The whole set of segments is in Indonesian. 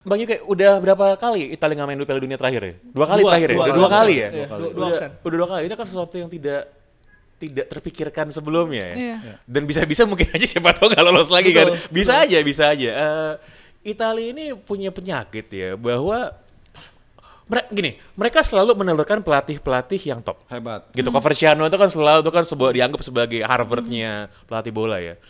Bang Yuke, udah berapa kali Italia nggak main di Piala Dunia terakhir ya? Dua kali terakhir ya? Dua Udah kali. dua kali ya? Iya, dua Udah, absen. udah dua kali. Itu kan sesuatu yang tidak terpikirkan sebelumnya ya. Iya. Dan bisa-bisa mungkin aja siapa tahu nggak lolos lagi kan. Betul, Bisa aja, bisa aja. Italia ini punya penyakit ya bahwa mereka selalu menelurkan pelatih-pelatih yang top. Hebat. Gitu, Coverciano itu kan selalu sebuah dianggap sebagai Harvard-nya pelatih bola ya.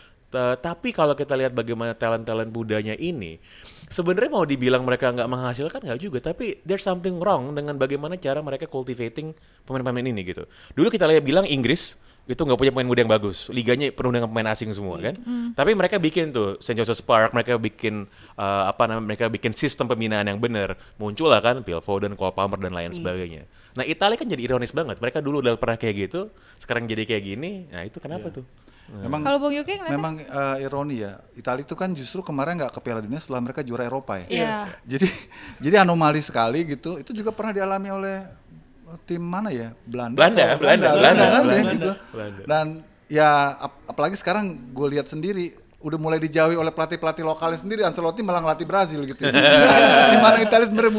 Tapi kalau kita lihat bagaimana talent-talent mudanya ini, sebenarnya mau dibilang mereka nggak menghasilkan nggak juga, tapi there's something wrong dengan bagaimana cara mereka cultivating pemain-pemain ini gitu. Dulu kita lihat bilang Inggris itu nggak punya pemain muda yang bagus, liganya penuh dengan pemain asing semua kan. Tapi mereka bikin tuh St. Joseph Park, mereka bikin mereka bikin sistem pembinaan yang benar. Muncullah kan Phil Foden, Cole Palmer dan lain sebagainya. Nah Italia kan jadi ironis banget. Mereka dulu udah pernah kayak gitu, sekarang jadi kayak gini. Nah itu kenapa tuh? Memang Kalau Bung Yuki ngeliatnya? memang ironi ya. Italia itu kan justru kemarin nggak ke Piala Dunia setelah mereka juara Eropa ya. Iya. Jadi anomali sekali gitu. Itu juga pernah dialami oleh tim mana ya? Belanda kan ya, gitu. Belanda. Dan ya apalagi sekarang gue lihat sendiri udah mulai dijauhi oleh pelatih-pelatih lokalnya sendiri. Ancelotti malah ngelatih Brazil gitu. Di mana Italia sebenarnya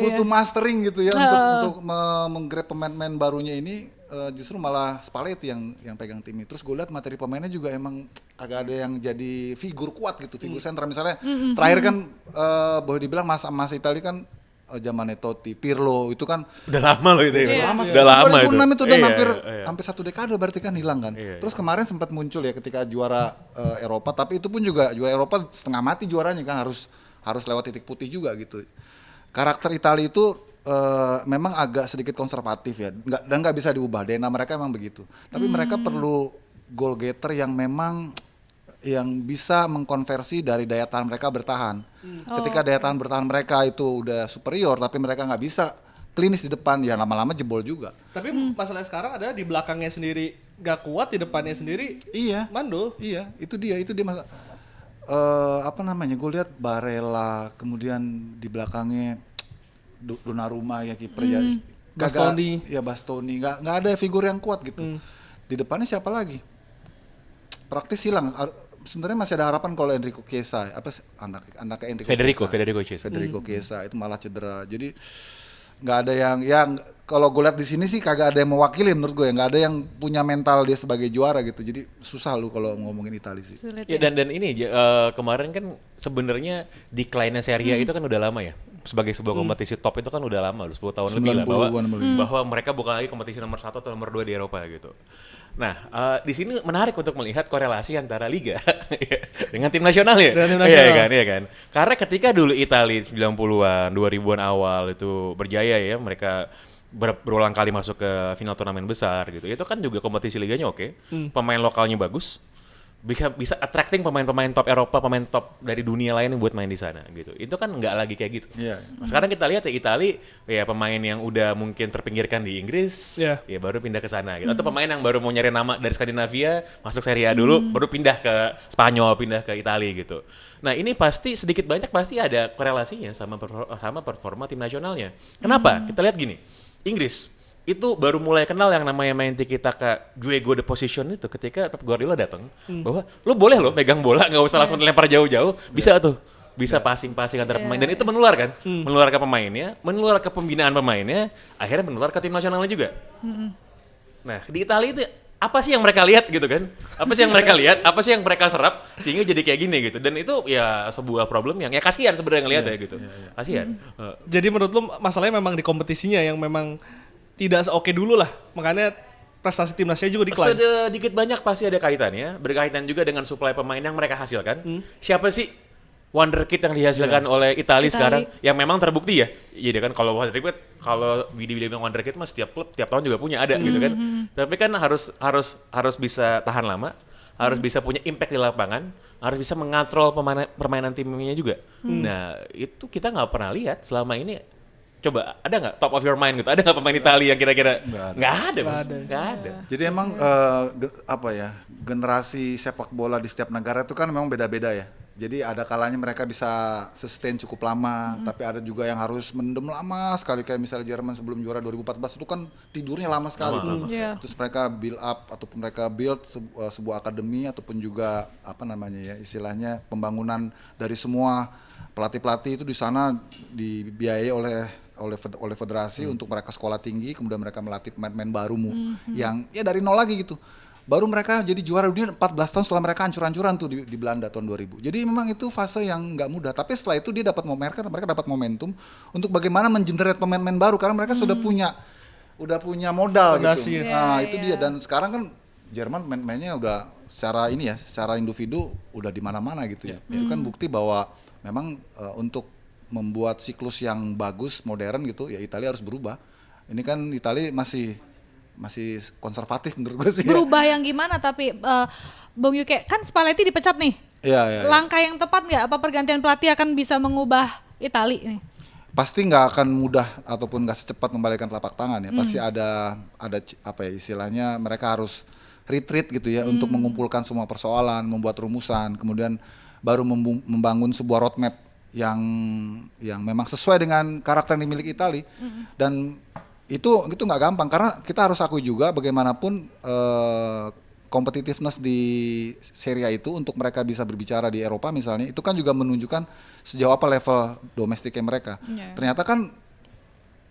butuh mastering gitu ya untuk menggrab pemain-pemain barunya ini. Justru malah Spalletti yang pegang tim ini. Terus gue lihat materi pemainnya juga emang agak ada yang jadi figur kuat gitu, figur sentral. Misalnya terakhir kan boleh dibilang masa Italia kan zamannya Totti, Pirlo itu kan Udah lama loh itu ya. Iya. Udah lama itu. 2006 itu dan Iya, hampir satu dekade berarti kan hilang kan. Iya. Terus kemarin sempat muncul ya ketika juara Eropa, tapi itu pun juga juara Eropa setengah mati juaranya kan harus lewat titik putih juga gitu. Karakter Italia itu memang agak sedikit konservatif ya, nggak bisa diubah. DNA mereka memang begitu. Tapi mereka perlu goal getter yang memang yang bisa mengkonversi dari daya tahan mereka bertahan. Ketika daya tahan bertahan mereka itu udah superior, tapi mereka nggak bisa klinis di depan, ya lama-lama jebol juga. Tapi masalahnya sekarang adalah di belakangnya sendiri gak kuat, di depannya sendiri Iya. mandul. Iya, itu dia masa. Apa namanya? Gue lihat Barella, kemudian di belakangnya Donnarumma ya kiper ya. Bastoni. Bastoni. Nggak ada figur yang kuat gitu. Di depannya siapa lagi? Praktis hilang. Sebenarnya masih ada harapan kalau Enrico Chiesa, anaknya Enrico Federico Chiesa itu malah cedera. Jadi nggak ada yang kalau gue lihat di sini sih kagak ada yang mewakili menurut gue ya, nggak ada yang punya mental dia sebagai juara gitu. Jadi susah lu kalau ngomongin Italia sih. Sulit Ya ya. dan ini kemarin kan sebenarnya decline-nya Serie A itu kan udah lama ya. Sebagai sebuah kompetisi top itu kan udah lama, udah 10 tahun lebih lah 90-an lebih. bahwa mereka bukan lagi kompetisi nomor 1 atau nomor 2 di Eropa gitu. Nah, di sini menarik untuk melihat korelasi antara liga dengan tim nasional ya. Dengan tim nasional. Iya kan. Karena ketika dulu Italia 90-an, 2000-an awal itu berjaya ya, mereka berulang kali masuk ke final turnamen besar gitu. Itu kan juga kompetisi liganya oke. Pemain lokalnya bagus. Bisa attracting pemain-pemain top Eropa, pemain top dari dunia lain yang buat main di sana gitu. Itu kan nggak lagi kayak gitu. Iya. Sekarang kita lihat ya Italia ya pemain yang udah mungkin terpinggirkan di Inggris, Iya. ya baru pindah ke sana gitu. Atau pemain yang baru mau nyari nama dari Skandinavia, masuk Serie A dulu, baru pindah ke Spanyol, pindah ke Italia gitu. Nah ini pasti sedikit banyak pasti ada korelasinya sama performa tim nasionalnya. Kenapa? Kita lihat gini, Inggris itu baru mulai kenal yang namanya main tiki taka Juego de Possession itu ketika Pep Guardiola datang bahwa lo boleh lo pegang bola nggak usah langsung dilempar jauh-jauh, bisa tuh bisa passing antara pemain dan itu menular kan, menular ke pemainnya, menular ke pembinaan pemainnya, akhirnya menular ke tim nasionalnya juga. Nah di Italia itu apa sih yang mereka lihat gitu kan? Apa sih yang mereka lihat? Apa sih yang mereka serap sehingga jadi kayak gini gitu? Dan itu ya sebuah problem yang ya kasihan sebenarnya ngelihat ya gitu. Kasihan. Jadi menurut lu masalahnya memang di kompetisinya yang memang tidak seoke dulu lah. Makanya prestasi timnasnya juga decline. Sedikit banyak pasti ada kaitannya, berkaitan juga dengan suplai pemain yang mereka hasilkan. Siapa sih wonderkid yang dihasilkan oleh Italia sekarang yang memang terbukti ya? Iya kan kalau wonderkid kalau dibilang wonderkid mah setiap klub tiap tahun juga punya ada gitu kan. Tapi kan harus bisa tahan lama, harus bisa punya impact di lapangan, harus bisa mengontrol permainan timnya juga. Nah, itu kita nggak pernah lihat selama ini. Coba ada nggak top of your mind gitu? Ada nggak pemain Italia yang kira-kira nggak ada, Mas? Nggak ada. Jadi emang generasi sepak bola di setiap negara itu kan memang beda-beda ya. Jadi ada kalanya mereka bisa sustain cukup lama, tapi ada juga yang harus mendem lama sekali, kayak misalnya Jerman sebelum juara 2014 itu kan tidurnya lama sekali tuh. Iya. Terus mereka build up ataupun mereka build sebuah akademi ataupun juga apa namanya ya istilahnya pembangunan dari semua pelatih-pelatih itu di sana dibiayai oleh federasi untuk mereka sekolah tinggi, kemudian mereka melatih pemain-pemain baru yang ya dari nol lagi gitu. Baru mereka jadi juara dunia 14 tahun setelah mereka hancur-hancuran tuh di Belanda tahun 2000. Jadi memang itu fase yang nggak mudah. Tapi setelah itu dia dapat mereka dapat momentum untuk bagaimana mengenerate pemain-pemain baru karena mereka sudah punya modal Fondasi. gitu. Iya, Nah, itu iya. dia, dan sekarang kan Jerman pemain-pemainnya udah secara individu udah di mana-mana gitu ya. Itu kan bukti bahwa memang untuk membuat siklus yang bagus, modern gitu ya Italia harus berubah. Ini kan Italia masih konservatif menurut gue sih. Berubah yang gimana tapi Bung Yuke, kan Spalletti dipecat nih. Iya. Langkah yang tepat nggak? Apa pergantian pelatih akan bisa mengubah Itali nih? Pasti nggak akan mudah ataupun nggak secepat membalikan telapak tangan ya. Pasti ada apa ya istilahnya, mereka harus retreat gitu ya untuk mengumpulkan semua persoalan, membuat rumusan, kemudian baru membangun sebuah roadmap yang memang sesuai dengan karakter yang dimiliki Itali. Dan itu nggak gampang karena kita harus akui juga bagaimanapun competitiveness di Serie A itu untuk mereka bisa berbicara di Eropa misalnya itu kan juga menunjukkan sejauh apa level domestiknya mereka. Ternyata kan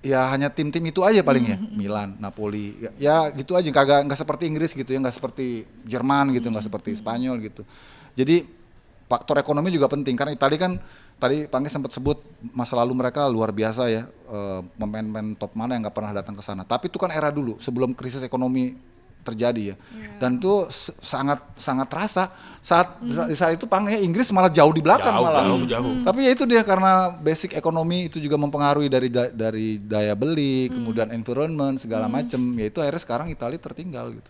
ya hanya tim-tim itu aja paling ya, Milan, Napoli, ya gitu aja, nggak seperti Inggris gitu ya, nggak seperti Jerman gitu, nggak seperti Spanyol gitu. Jadi faktor ekonomi juga penting karena Italia kan tadi Pange sempat sebut masa lalu mereka luar biasa ya, pemain-pemain top mana yang nggak pernah datang ke sana. Tapi itu kan era dulu sebelum krisis ekonomi terjadi ya, dan itu sangat terasa saat itu Pange Inggris malah jauh di belakang malah. Jauh. Tapi ya itu dia karena basic ekonomi itu juga mempengaruhi dari daya beli, kemudian environment segala macam. Ya itu akhirnya sekarang Italia tertinggal gitu.